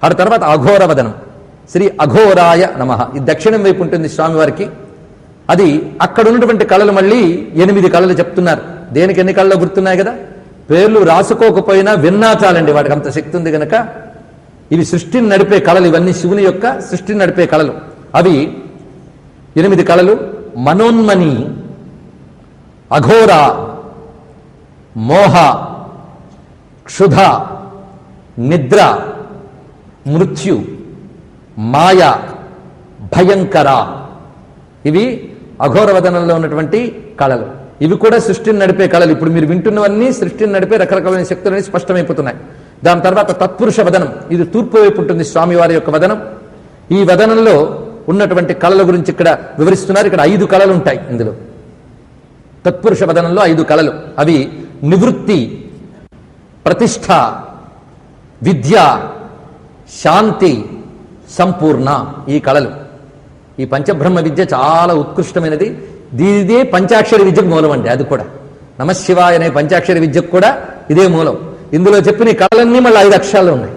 ఆ తర్వాత అఘోరవదనం, శ్రీ అఘోరాయ నమః. ఇది దక్షిణం వైపు ఉంటుంది స్వామివారికి. అది అక్కడ ఉన్నటువంటి కళలు మళ్ళీ 8 కళలు చెప్తున్నారు. దేనికి ఎన్ని కళలు గుర్తున్నాయి కదా, పేర్లు రాసుకోకపోయినా విన్నా చాలండి, వాడికి అంత శక్తి ఉంది కనుక. ఇవి సృష్టిని నడిపే కళలు, ఇవన్నీ శివుని యొక్క సృష్టిని నడిపే కళలు. అవి 8 కళలు: మనోన్మని, అఘోర, మోహ, క్షుధ, నిద్ర, మృత్యు, మాయ, భయంకర. ఇవి అఘోరవదనంలో ఉన్నటువంటి కళలు. ఇవి కూడా సృష్టిని నడిపే కళలు. ఇప్పుడు మీరు వింటున్నవన్నీ సృష్టిని నడిపే రకరకాలైన శక్తులని స్పష్టమైపోతున్నాయి. దాని తర్వాత తత్పురుష వదనం, ఇది తూర్పు వైపు ఉంటుంది స్వామివారి యొక్క వదనం. ఈ వదనంలో ఉన్నటువంటి కళల గురించి ఇక్కడ వివరిస్తున్నారు. ఇక్కడ 5 కళలు ఉంటాయి ఇందులో. తత్పురుష వదనంలో 5 కళలు. అవి నివృత్తి, ప్రతిష్ఠ, విద్య, శాంతి, సంపూర్ణ. ఈ కళలు, ఈ పంచబ్రహ్మ విద్య చాలా ఉత్కృష్టమైనది. ఇదే పంచాక్షరి విద్యకు మూలం అండి. అది కూడా నమశివాయ అనే పంచాక్షరి విద్యకు కూడా ఇదే మూలం. ఇందులో చెప్పిన ఈ కళలన్నీ మళ్ళీ 5 అక్షరాలు ఉన్నాయి.